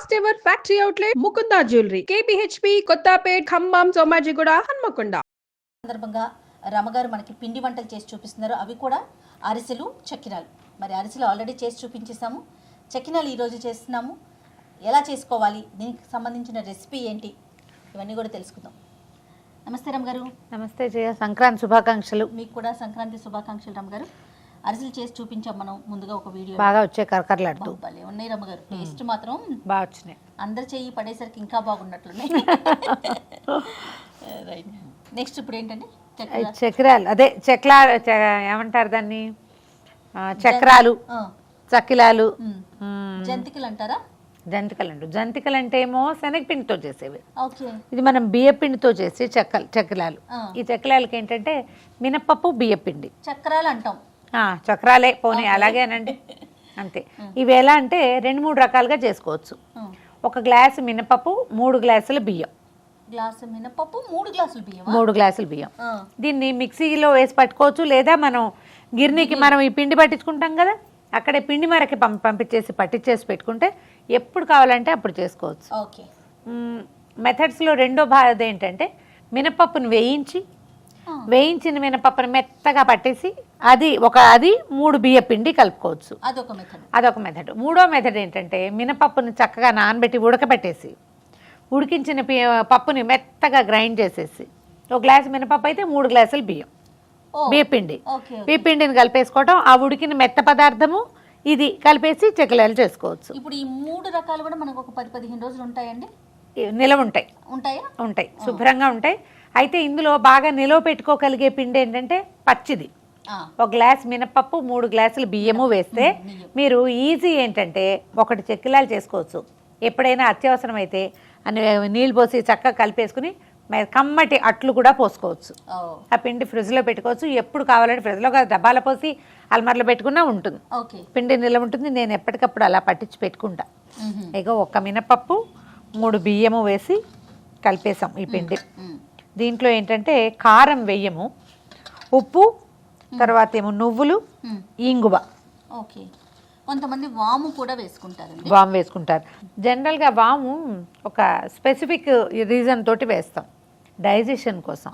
First ever factory outlet Mukunda jewellery KPHB Kothapet Khammam Somajiguda Hanamkonda. సందర్భంగా రమగారు మనకి పిండి వంటలు చేసి చూపిస్తున్నారు. అవి కూడా అరిసెలు, చక్కినాలు. మరి అరిసెలు ఆల్రెడీ చేసి చూపించేసాము, చక్కినాలు ఈరోజు చేస్తున్నాము. ఎలా చేసుకోవాలి, దీనికి సంబంధించిన రెసిపీ ఏంటి, ఇవన్నీ కూడా తెలుసుకుందాం. నమస్తే రమగారు. నమస్తే జయ, సంక్రాంతి శుభాకాంక్షలు. మీకు కూడా సంక్రాంతి శుభాకాంక్షలు రమగారు. అరిసెలు చేసి చూపించాం మనం ముందుగా ఒక వీడియో. బాగా వచ్చే కరకరలాడుతూ భలే ఉన్నాయి రమగారు. టేస్ట్ మాత్రం బాగా వచ్చినాయి. అందరు చెయ్యి పడేసరికి ఇంకా బాగున్నట్లున్నాయి. రైట్. నెక్స్ట్ ఇప్పుడు ఏంటంటే చక్రాలు, అదే ఏమంటారు దాన్ని, చక్రాలు, చక్కిలాలు, జంతికలు అంటారా? జంతికలు అంటే ఏమో శనగపిండితో చేసేవి. ఓకే. ఇది మనం బియ్యపిండితో చేసి చక్రాలు. ఈ చక్రాలకి ఏంటంటే మినపప్పు, బియ్యపిండి. చక్రాలు అంటాం. చక్రాలే పోనీ, అలాగేనండి, అంతే. ఇవి ఎలా అంటే 2-3 రకాలుగా చేసుకోవచ్చు. 1 గ్లాసు మినపప్పు, 3 గ్లాసుల బియ్యం. గ్లాసు మినపప్పు, 3 గ్లాసులు బియ్యం. 3 గ్లాసులు బియ్యం. దీన్ని మిక్సీలో వేసి పట్టుకోవచ్చు, లేదా మనం గిర్నీకి మనం ఈ పిండి పట్టించుకుంటాం కదా, అక్కడే పిండి మరకి పంపించేసి పట్టించేసి పెట్టుకుంటే ఎప్పుడు కావాలంటే అప్పుడు చేసుకోవచ్చు. ఓకే. మెథడ్స్లో రెండో భాగం ఏంటంటే మినపప్పును వేయించిన మినపప్పును మెత్తగా పట్టేసి అది 3 బియ్య పిండి కలుపుకోవచ్చు. అదొక మెథడ్. మూడో మెథడ్ ఏంటంటే మినపప్పును చక్కగా నానబెట్టి ఉడకబెట్టేసి ఉడికించిన పప్పుని మెత్తగా గ్రైండ్ చేసేసి 1 గ్లాసు మినపప్పు అయితే 3 గ్లాసులు బియ్యపిండిని కలిపేసుకోవటం. ఆ ఉడికిన మెత్త పదార్థము ఇది కలిపేసి చక్రాలు చేసుకోవచ్చు. ఇప్పుడు ఈ 3 రకాలు కూడా మనకు ఒక 10-15 రోజులు ఉంటాయండి, నిలవ ఉంటాయి. ఉంటాయి, శుభ్రంగా ఉంటాయి. అయితే ఇందులో బాగా నిలవ పెట్టుకోగలిగే పిండి ఏంటంటే పచ్చిది. 1 గ్లాస్ మినపప్పు, 3 గ్లాసులు బియ్యము వేస్తే మీరు ఈజీ ఏంటంటే 1 చక్రాలు చేసుకోవచ్చు. ఎప్పుడైనా అత్యవసరం అయితే నీళ్ళు పోసి చక్కగా కలిపేసుకుని కమ్మటి అట్లు కూడా పోసుకోవచ్చు. ఆ పిండి ఫ్రిడ్జ్లో పెట్టుకోవచ్చు. ఎప్పుడు కావాలంటే ఫ్రిడ్జ్లో డబ్బాలో పోసి అల్మార్లో పెట్టుకున్నా ఉంటుంది, పిండి నిల్వ ఉంటుంది. నేను ఎప్పటికప్పుడు అలా పట్టించి పెట్టుకుంటా. ఇక 1 మినపప్పు, 3 బియ్యము వేసి కలిపేసాం ఈ పిండి. దీంట్లో ఏంటంటే కారం వెయ్యము, ఉప్పు, తర్వాత ఏమో నువ్వులు, ఇంగువ. ఓకే. కొంతమంది వాము కూడా వేసుకుంటారు. వాము వేసుకుంటారు. జనరల్గా వాము ఒక స్పెసిఫిక్ రీజన్ తోటి వేస్తాం, డైజెషన్ కోసం.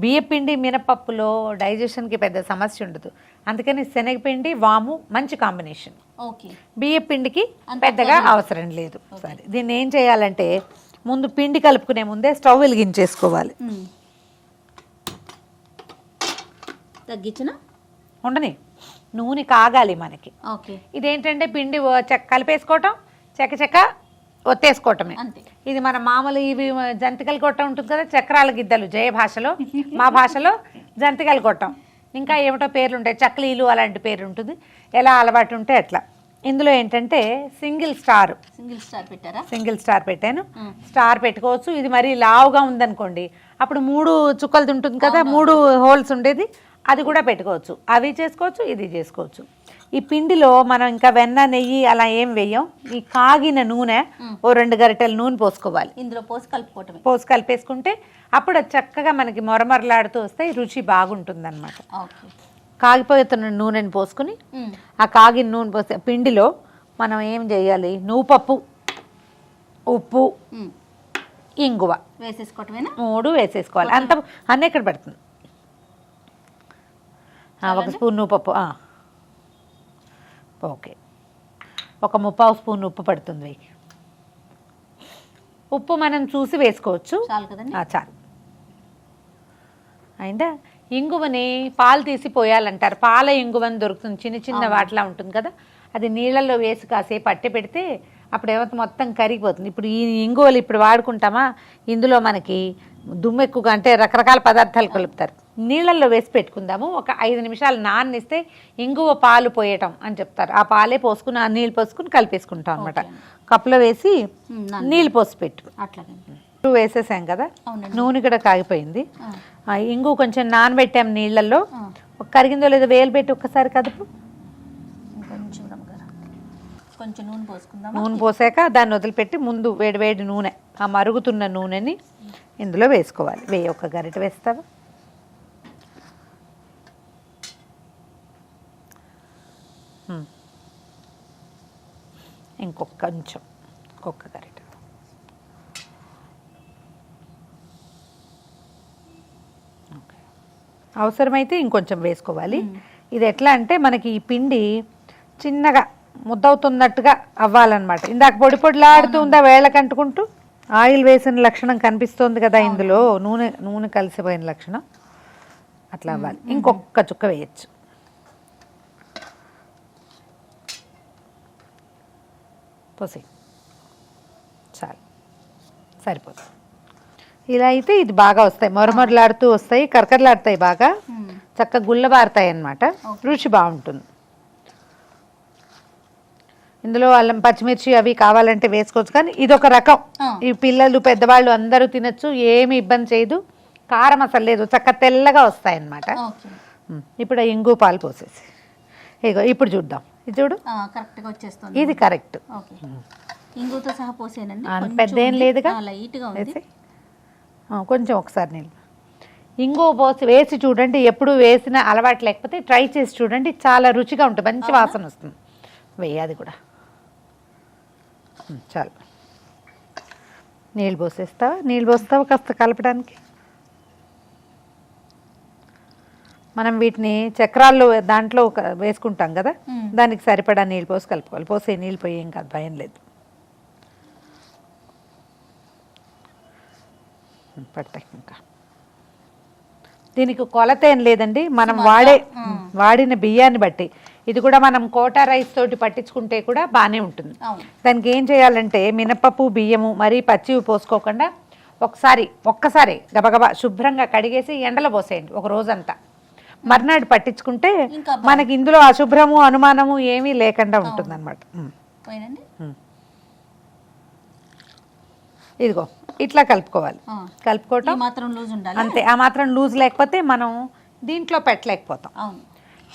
బియ్యపిండి మినపప్పులో డైజెషన్కి పెద్ద సమస్య ఉండదు, అందుకని శనగపిండి వాము మంచి కాంబినేషన్. బియ్యపిండికి పెద్దగా అవసరం లేదు. సరే, దీన్ని ఏం చేయాలంటే ముందు పిండి కలుపుకునే ముందే స్టవ్ వెలిగించేసుకోవాలి. తగ్గించిన ఉండని నూనె కాగాలి మనకి. ఇదేంటంటే పిండి కలిపేసుకోవటం, చెక్క ఒత్తేసుకోవటమే. ఇది మన మామూలు ఇవి జంతికలు కొట్టం ఉంటుంది కదా, చక్రాల గిద్దలు జయ భాషలో, మా భాషలో జంతికలు కొట్టం. ఇంకా ఏమిటో పేర్లు ఉంటాయి, చక్లీలు అలాంటి పేరు ఉంటుంది, ఎలా అలవాటు ఉంటే అట్లా. ఇందులో ఏంటంటే సింగిల్ స్టార్ పెట్టాను. స్టార్ పెట్టుకోవచ్చు. ఇది మరీ లావుగా ఉందనుకోండి, అప్పుడు 3 చుక్కలది ఉంటుంది కదా, 3 హోల్స్ ఉండేది, అది కూడా పెట్టుకోవచ్చు. అవి చేసుకోవచ్చు, ఇది చేసుకోవచ్చు. ఈ పిండిలో మనం ఇంకా వెన్న, నెయ్యి అలా ఏం వేయం. ఈ కాగిన నూనె 2 గరిటెల నూనె పోసుకోవాలి. ఇందులో పోసి కలిపేసుకుంటే అప్పుడు అది చక్కగా మనకి మొరమొరలాడుతూ వస్తే రుచి బాగుంటుంది అనమాట. కాగిపోతున్న నూనెని పోసుకుని ఆ కాగిన నూనె పోస్తే పిండిలో మనం ఏం చేయాలి, నువ్వుపప్పు, ఉప్పు, ఇంగువ వేసేసుకోవటమేనా? 3 వేసేసుకోవాలి. అన్నీ ఇక్కడ పెడుతుంది. 1 స్పూన్ నువ్వుపప్పు, ఓకే, 1 ముప్పావు స్పూన్ ఉప్పు పడుతుంది. ఉప్పు మనం చూసి వేసుకోవచ్చు, చాలు. అయిందా? ఇంగువని పాలు తీసి పోయాలంటారు. పాల ఇంగువని దొరుకుతుంది, చిన్న వాటిలా ఉంటుంది కదా, అది నీళ్ళల్లో వేసి కాసేపు పట్టి పెడితే అప్పుడు ఏమైతే మొత్తం కరిగిపోతుంది. ఇప్పుడు ఈ ఇంగువలు ఇప్పుడు వాడుకుంటామా, ఇందులో మనకి దుమ్ము ఎక్కువగా, అంటే రకరకాల పదార్థాలు కలుపుతారు. నీళ్ళల్లో వేసి పెట్టుకుందాము. ఒక 5 నిమిషాలు నాననిస్తే ఇంగువ పాలు పోయటం అని చెప్తారు. ఆ పాలే పోసుకుని, ఆ నీళ్ళు పోసుకుని కలిపేసుకుంటాం అనమాట. కప్పులో వేసి నీళ్ళు పోసి పెట్టు. వేసేసాం కదా, నూనె కూడా కాగిపోయింది. ఇంగు కొంచెం నానబెట్టాం నీళ్ళల్లో. కరిగిందో లేదో వేలు పెట్టి ఒక్కసారి కదుపు. కొంచెం నూనె పోసుకుందాం. నూనె పోసాక దాన్ని వదిలిపెట్టి ముందు వేడి నూనె, ఆ మరుగుతున్న నూనెని ఇందులో వేసుకోవాలి. 1 గరిటె వేస్తావా? ఇంకొక కొంచెం ఒక్క గరిట. ఓకే, అవసరమైతే ఇంకొంచెం వేసుకోవాలి. ఇది ఎట్లా అంటే మనకి ఈ పిండి చిన్నగా ముద్దవుతున్నట్టుగా అవ్వాలన్నమాట. ఇందాక పొడి పొడిలాడుతుందా వేళ్ళకి అంటుకుంటూ ఆయిల్ వేసిన లక్షణం కనిపిస్తుంది కదా ఇందులో, నూనె కలిసిపోయిన లక్షణం అట్లా అవ్వాలి. ఇంకొక చుక్క వేయచ్చు. పోసి చాలు, సరిపోతుంది. ఇలా అయితే ఇది బాగా వస్తాయి, మొరమొరలాడుతూ వస్తాయి, కరకరలాడుతాయి, బాగా చక్కగా గుల్లబారుతాయి అన్నమాట. రుచి బాగుంటుంది. ఇందులో అల్లం పచ్చిమిర్చి అవి కావాలంటే వేసుకోవచ్చు, కానీ ఇదొక రకం. ఈ పిల్లలు పెద్దవాళ్ళు అందరూ తినచ్చు, ఏమి ఇబ్బంది చేయదు. కారం అసలు లేదు, చక్కగా తెల్లగా వస్తాయి అన్నమాట. ఇప్పుడు ఆ ఇంగు పాలు పోసేసి ఇగో ఇప్పుడు చూద్దాం. ఇది చూడు, కరెక్ట్గా వచ్చేస్తుంది. ఇది కరెక్ట్. ఇంగుతో సహా పోసేనండి, పెద్ద ఏం లేదుగా. లైట్గా వేసి కొంచెం ఒకసారి నీళ్ళు ఇంగు పోసి వేసి చూడండి. ఎప్పుడు వేసిన అలవాటు లేకపోతే ట్రై చేసి చూడండి, చాలా రుచిగా ఉంటుంది, మంచి వాసన వస్తుంది. వేయాది కూడా. చాలు, నీళ్ళు పోస్తావా కాస్త కలపడానికి. మనం వీటిని చక్రాల్లో దాంట్లో వేసుకుంటాం కదా, దానికి సరిపడా నీళ్ళు పోసి కలుపుకోవాలి. పోసే నీళ్ళు పోయి ఏం కాదు, భయం లేదు. పడతాయి. ఇంకా దీనికి కొలత ఏం లేదండి, మనం వాడిన బియ్యాన్ని బట్టి. ఇది కూడా మనం కోటా రైస్ తోటి పట్టించుకుంటే కూడా బాగానే ఉంటుంది. దానికి ఏం చేయాలంటే మినపప్పు బియ్యము మరీ పచ్చివి పోసుకోకుండా ఒక్కసారి గబగబా శుభ్రంగా కడిగేసి ఎండలో పోసేయండి ఒక రోజంతా. మర్నాడు పట్టించుకుంటే మనకి ఇందులో అశుభ్రము అనుమానము ఏమీ లేకుండా ఉంటుంది అనమాట. ఇదిగో ఇట్లా కలుపుకోవాలి. కలుపుకోవటం అంతే, ఆ మాత్రం లూజ్ లేకపోతే మనం దీంట్లో పెట్టలేకపోతాం.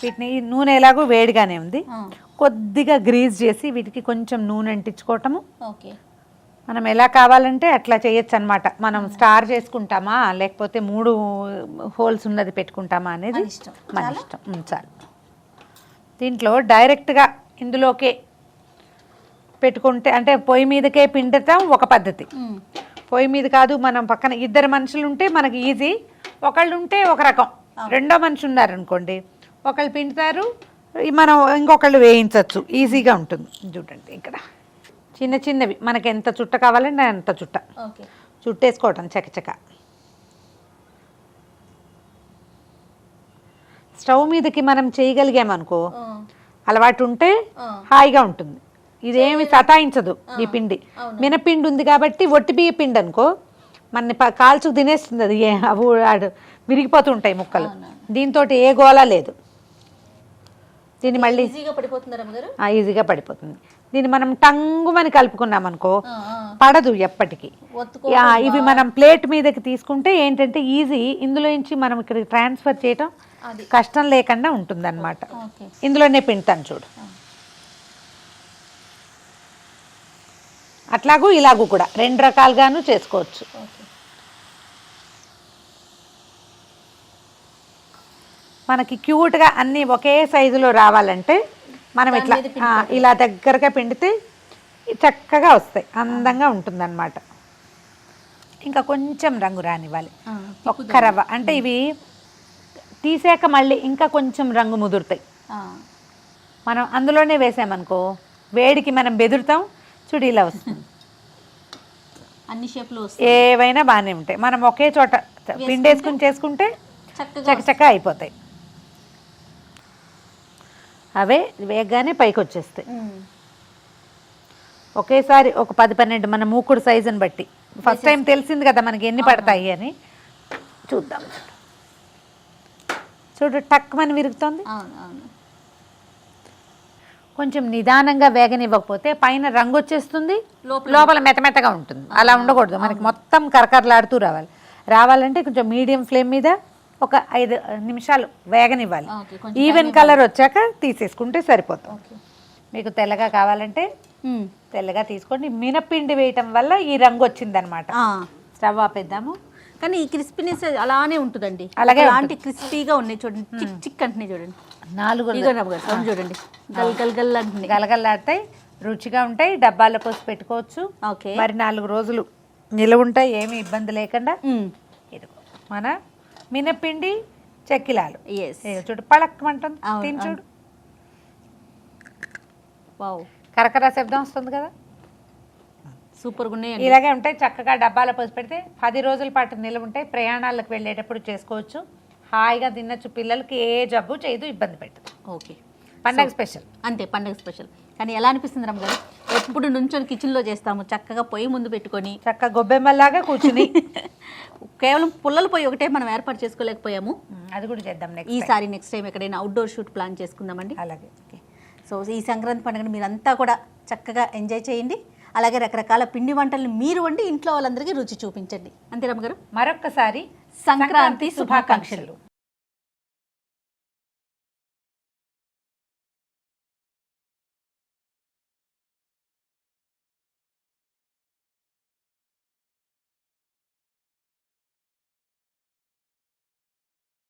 వీటిని నూనె ఎలాగో వేడిగానే ఉంది, కొద్దిగా గ్రీజ్ చేసి వీటికి కొంచెం నూనె అంటించుకోవటము. మనం ఎలా కావాలంటే అట్లా చేయొచ్చు అనమాట. మనం స్టార్ చేసుకుంటామా లేకపోతే 3 హోల్స్ ఉన్నది పెట్టుకుంటామా అనేది మన ఇష్టం. చాలు. దీంట్లో డైరెక్ట్గా ఇందులోకే పెట్టుకుంటే అంటే పొయ్యి మీదకే పిండటం ఒక పద్ధతి. పొయ్యి మీద కాదు, మనం పక్కన 2 మనుషులు ఉంటే మనకి ఈజీ. ఒకళ్ళు ఉంటే ఒక రకం, రెండో మనిషి ఉన్నారనుకోండి ఒకళ్ళు పిండుతారు, మనం ఇంకొకళ్ళు వేయించవచ్చు, ఈజీగా ఉంటుంది. చూడండి ఇక్కడ చిన్నవి మనకి ఎంత చుట్ట కావాలంటే అంత చుట్టేసుకోవటం చకచక. స్టవ్ మీదకి మనం చేయగలిగామనుకో, అలవాటు ఉంటే హాయిగా ఉంటుంది. ఇదేమి సతాయించదు ఈ పిండి. మినపిండి ఉంది కాబట్టి ఒట్టి బియ్య పిండి అనుకో మన కాల్చుకు తినేస్తుంది, అది అవి విరిగిపోతుంటాయి ముక్కలు. దీంతో ఏ గోళ లేదు. దీన్ని మళ్ళీ ఈజీగా పడిపోతుంది. దీన్ని మనం టంగుమని కలుపుకున్నాం అనుకో పడదు ఎప్పటికీ. ఇవి మనం ప్లేట్ మీదకి తీసుకుంటే ఏంటంటే ఈజీ, ఇందులో నుంచి మనం ఇక్కడ ట్రాన్స్ఫర్ చేయటం కష్టం లేకుండా ఉంటుంది అనమాట. ఇందులోనే పిండుతాను చూడు. అట్లాగూ ఇలాగూ కూడా 2 రకాలుగాను చేసుకోవచ్చు. మనకి క్యూట్గా అన్నీ ఒకే సైజులో రావాలంటే మనం ఇలా దగ్గరగా పిండితే చక్కగా వస్తాయి, అందంగా ఉంటుంది అన్నమాట. ఇంకా కొంచెం రంగు రానివ్వాలి, ఒక్క రవ్వ. అంటే ఇవి తీసాక మళ్ళీ ఇంకా కొంచెం రంగు ముదురుతాయి. మనం అందులోనే వేసామనుకో వేడికి మనం బెదురుతాం, చూడు ఇలా వస్తుంది. అన్ని షేప్లు ఏవైనా బాగానే ఉంటాయి. మనం ఒకే చోట పిండేసుకుని చేసుకుంటే చక్కచక్క అయిపోతాయి. అవే వేగగానే పైకి వచ్చేస్తాయి. ఒకేసారి ఒక 10-12 మన మూకుడు సైజుని బట్టి. ఫస్ట్ టైం తెలిసింది కదా మనకి ఎన్ని పడతాయి అని. చూద్దాం. చూడు టక్మని విరుగుతోంది. కొంచెం నిదానంగా వేగనివ్వకపోతే పైన రంగు వచ్చేస్తుంది, లోపల మెత్తమెత్తగా ఉంటుంది. అలా ఉండకూడదు, మనకి మొత్తం కరకరలాడుతూ రావాలంటే కొంచెం మీడియం ఫ్లేమ్ మీద ఒక 5 నిమిషాలు వేగనివ్వాలి. ఈవెన్ కలర్ వచ్చాక తీసేసుకుంటే సరిపోతుంది. మీకు తెల్లగా కావాలంటే తెల్లగా తీసుకోండి. మినపిండి వేయటం వల్ల ఈ రంగు వచ్చిందనమాట. స్టవ్ ఆపేద్దాము. కానీ ఈ క్రిస్పీనెస్ అలానే ఉంటుందండి, అలాగే అలాంటి క్రిస్పీగా ఉన్నాయి. చూడండి చిక్ చిక్ అంటున్నాయి చూడండి. 4 చూడండి గల్ గల్ గల్ అంటున్నాయి, గలగల్లాడతాయి. రుచిగా ఉంటాయి, డబ్బాలో పోసి పెట్టుకోవచ్చు. ఓకే. మరి 4 రోజులు నిలవ ఉంటాయి, ఏమీ ఇబ్బంది లేకుండా. ఇదిగో మన మినపిండి చెక్కిలాలు. ఎస్. చూడు పళక్కమంటుంది, అవును, తిని చూడు. వావ్, కరకర శబ్దం వస్తుంది కదా. సూపర్గా ఉన్నాయండి. ఇలాగే ఉంటాయి, చక్కగా డబ్బాలో పోసి పెడితే 10 రోజుల పాటు నిలవ ఉంటాయి. ప్రయాణాలకు వెళ్ళేటప్పుడు చేసుకోవచ్చు, హాయిగా తినచ్చు. పిల్లలకి ఏ జబ్బు చేయదు, ఇబ్బంది పెట్టదు. ఓకే. పండగ స్పెషల్ అంతే, పండగ స్పెషల్. కానీ ఎలా అనిపిస్తుంది రమ్మగారు? ఎప్పుడు నుంచొని కిచెన్లో చేస్తాము, చక్కగా పొయ్యి ముందు పెట్టుకొని చక్కగా గొబ్బెమ్మలాగా కూర్చుని కేవలం పుల్లల పొయ్యి ఒకటే మనం ఏర్పాటు చేసుకోలేకపోయాము. అది కూడా చేద్దాం ఈసారి నెక్స్ట్ టైం ఎక్కడైనా అవుట్డోర్ షూట్ ప్లాన్ చేసుకుందామండి. అలాగే. ఓకే. సో ఈ సంక్రాంతి పండుగను మీరంతా కూడా చక్కగా ఎంజాయ్ చేయండి. అలాగే రకరకాల పిండి వంటలను మీరు వండి ఇంట్లో వాళ్ళందరికీ రుచి చూపించండి. అంతే రమ్మగారు. మరొక్కసారి సంక్రాంతి శుభాకాంక్షలు.